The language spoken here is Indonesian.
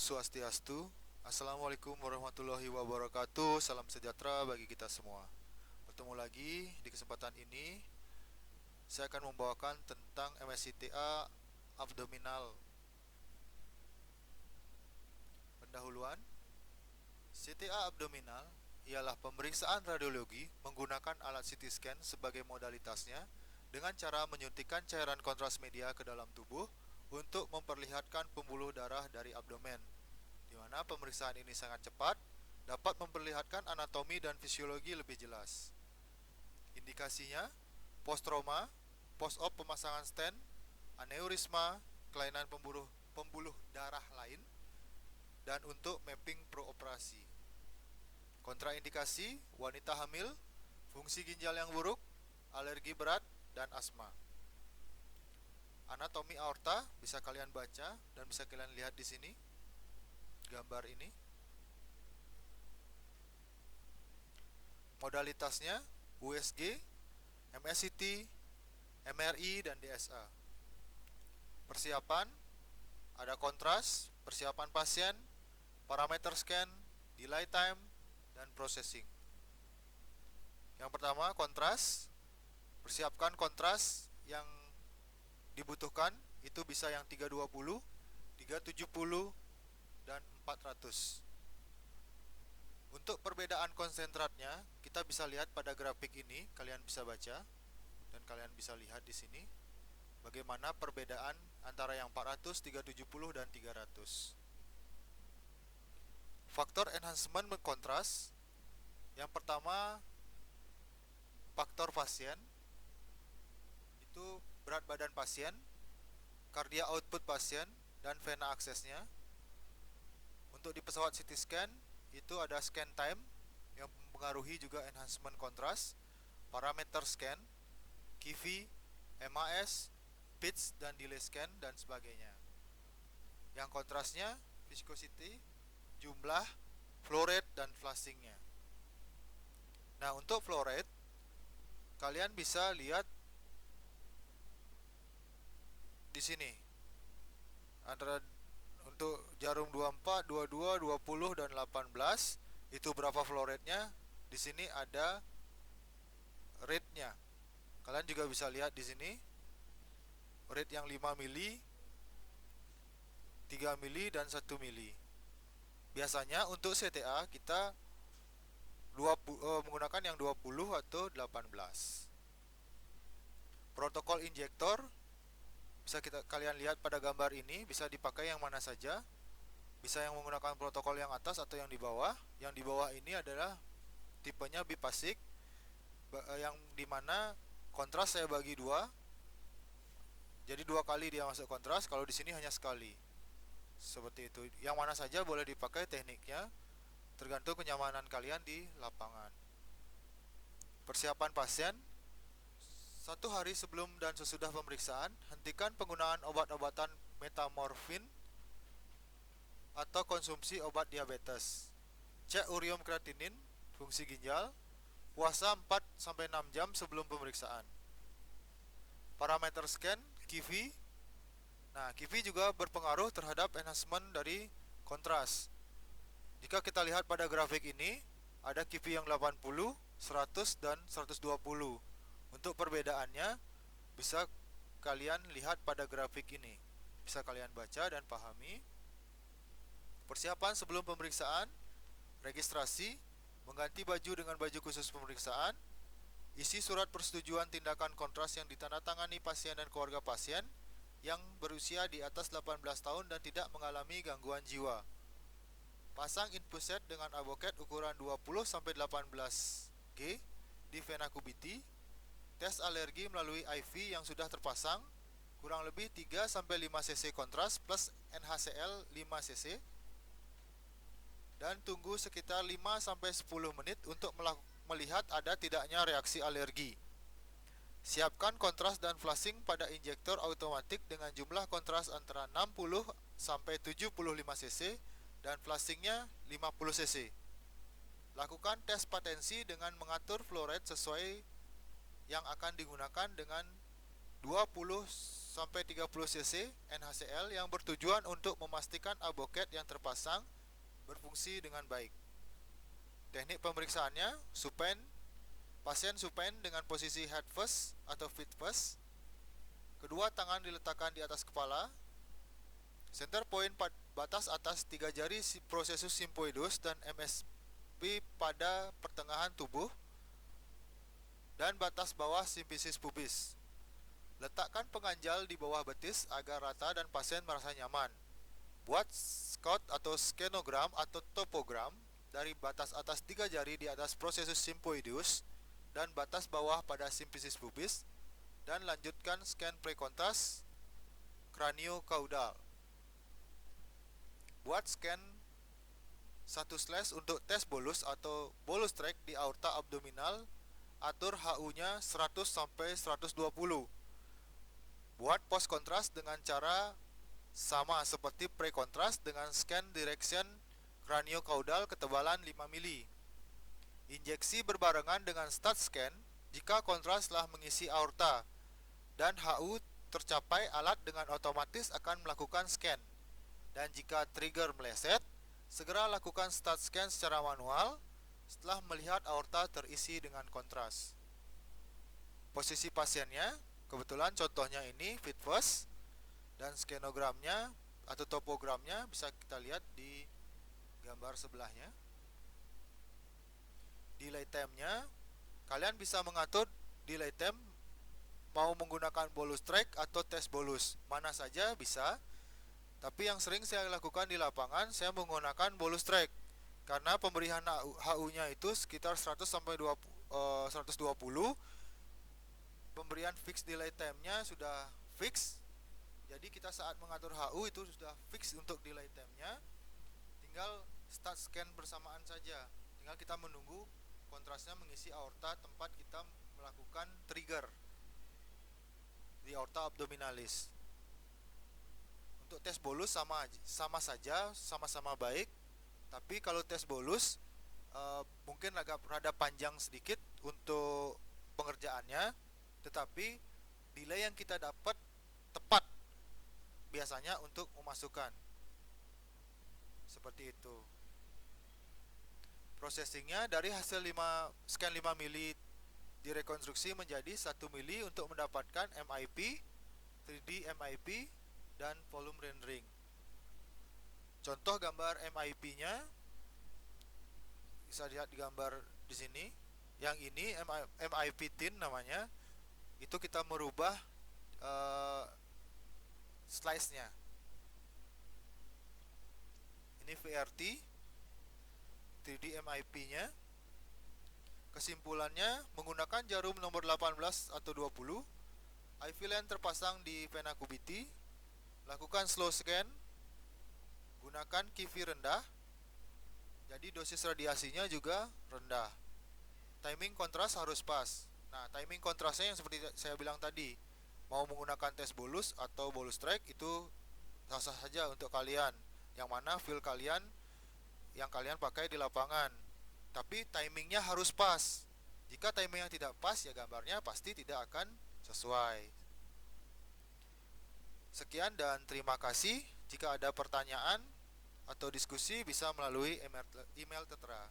Swastiastu. Assalamualaikum warahmatullahi wabarakatuh. Salam sejahtera bagi kita semua. Bertemu lagi di kesempatan ini. Saya akan membawakan tentang MSCTA abdominal. Pendahuluan. CTA abdominal ialah pemeriksaan radiologi menggunakan alat CT scan sebagai modalitasnya dengan cara menyuntikkan cairan kontras media ke dalam tubuh untuk memperlihatkan pembuluh darah dari abdomen, di mana pemeriksaan ini sangat cepat, dapat memperlihatkan anatomi dan fisiologi lebih jelas. Indikasinya, post-trauma, post-op pemasangan stent, aneurisma, kelainan pembuluh darah lain, dan untuk mapping pro-operasi. Kontraindikasi, wanita hamil, fungsi ginjal yang buruk, alergi berat, dan asma. Anatomi aorta bisa kalian baca dan bisa kalian lihat di sini, gambar ini. Modalitasnya USG, MSCT, MRI, dan DSA. Persiapan, ada kontras, persiapan pasien, parameter scan, delay time, dan processing. Yang pertama, kontras. Persiapkan kontras yang dibutuhkan, itu bisa yang 320, 370, dan 400. Untuk perbedaan konsentratnya, kita bisa lihat pada grafik ini, kalian bisa baca dan kalian bisa lihat di sini bagaimana perbedaan antara yang 400, 370, dan 300. Faktor enhancement kontras. Yang pertama, faktor pasien. Itu berat badan pasien, kardia output pasien, dan vena aksesnya. Untuk di pesawat CT scan, itu ada scan time yang mempengaruhi juga enhancement kontras, parameter scan, KV, MAS, pitch, dan delay scan, dan sebagainya. Yang kontrasnya, viscosity, jumlah, flow rate, dan flushingnya. Nah, untuk flow rate, kalian bisa lihat di sini. Antara untuk jarum 24, 22, 20, dan 18, itu berapa flow rate-nya? Di sini ada rate-nya. Kalian juga bisa lihat di sini rate yang 5 mili, 3 mili, dan 1 mili. Biasanya untuk CTA kita menggunakan yang 20 atau 18. Protokol injektor bisa kalian lihat pada gambar ini, bisa dipakai yang mana saja. Bisa yang menggunakan protokol yang atas atau yang di bawah. Yang di bawah ini adalah tipenya biphasic, yang dimana kontras saya bagi dua, jadi 2 kali dia masuk kontras. Kalau di sini hanya sekali, seperti itu. Yang mana saja boleh dipakai tekniknya, tergantung kenyamanan kalian di lapangan. Persiapan pasien. 1 hari sebelum dan sesudah pemeriksaan, hentikan penggunaan obat-obatan metamorfin atau konsumsi obat diabetes. Cek urium kreatinin, fungsi ginjal. Puasa 4-6 jam sebelum pemeriksaan. Parameter scan, KV. Nah, KV juga berpengaruh terhadap enhancement dari kontras. Jika kita lihat pada grafik ini, ada KV yang 80, 100, dan 120. Untuk perbedaannya bisa kalian lihat pada grafik ini. Bisa kalian baca dan pahami. Persiapan sebelum pemeriksaan, registrasi, mengganti baju dengan baju khusus pemeriksaan, isi surat persetujuan tindakan kontras yang ditandatangani pasien dan keluarga pasien yang berusia di atas 18 tahun dan tidak mengalami gangguan jiwa. Pasang infuset dengan avocat ukuran 20-18 G di vena cavity. Tes alergi melalui IV yang sudah terpasang, kurang lebih 3-5 cc kontras plus NaCl 5 cc. Dan tunggu sekitar 5-10 menit untuk melihat ada tidaknya reaksi alergi. Siapkan kontras dan flushing pada injektor otomatis dengan jumlah kontras antara 60-75 cc dan flushingnya 50 cc. Lakukan tes patensi dengan mengatur flow rate sesuai yang akan digunakan dengan 20-30 cc NaCl yang bertujuan untuk memastikan aboket yang terpasang berfungsi dengan baik. Teknik pemeriksaannya, pasien supine dengan posisi head first atau feet first. Kedua tangan diletakkan di atas kepala. Center point batas atas 3 jari processus symphoidus dan MSP pada pertengahan tubuh. Dan batas bawah simfisis pubis. Letakkan pengganjal di bawah betis agar rata dan pasien merasa nyaman. Buat scout atau skenogram atau topogram dari batas atas 3 jari di atas processus symphoidus dan batas bawah pada simfisis pubis, dan lanjutkan scan prekontras kraniokaudal. Buat scan 1/ untuk tes bolus atau bolus tract di aorta abdominal. Atur HU-nya 100-120. Buat post kontras dengan cara sama seperti pre-kontras dengan scan direction kraniokaudal ketebalan 5 mili. Injeksi berbarengan dengan start scan jika kontras telah mengisi aorta dan HU tercapai, alat dengan otomatis akan melakukan scan. Dan jika trigger meleset, segera lakukan start scan secara manual setelah melihat aorta terisi dengan kontras. Posisi pasiennya, kebetulan contohnya ini feet first, dan skenogramnya atau topogramnya bisa kita lihat di gambar sebelahnya. Delay time-nya, kalian bisa mengatur delay time mau menggunakan bolus track atau tes bolus, mana saja bisa. Tapi yang sering saya lakukan di lapangan, saya menggunakan bolus track karena pemberian HU-nya itu sekitar 100-120. Pemberian fix delay time-nya sudah fix. Jadi kita saat mengatur HU itu sudah fix untuk delay time-nya. Tinggal start scan bersamaan saja. Tinggal kita menunggu kontrasnya mengisi aorta tempat kita melakukan trigger di aorta abdominalis. Untuk tes bolus sama saja, sama-sama baik. Tapi kalau tes bolus mungkin agak rada panjang sedikit untuk pengerjaannya, tetapi delay yang kita dapat tepat biasanya untuk memasukkan. Seperti itu. Processingnya dari hasil scan 5 mili direkonstruksi menjadi 1 mili untuk mendapatkan MIP, 3D MIP, dan volume rendering. Contoh gambar MIP-nya bisa lihat di gambar di sini. Yang ini MIP tin namanya. Itu kita merubah slice-nya. Ini VRT 3D MIP-nya. Kesimpulannya, menggunakan jarum nomor 18 atau 20, IV line terpasang di vena cubiti, lakukan slow scan, gunakan QV rendah, jadi dosis radiasinya juga rendah. Timing kontras harus pas. Nah, timing kontrasnya yang seperti saya bilang tadi, mau menggunakan tes bolus atau bolus track itu sah-sah saja untuk kalian, yang mana feel kalian yang kalian pakai di lapangan. Tapi timingnya harus pas. Jika timing yang tidak pas, ya gambarnya pasti tidak akan sesuai. Sekian dan terima kasih. Jika ada pertanyaan atau diskusi bisa melalui email tertera.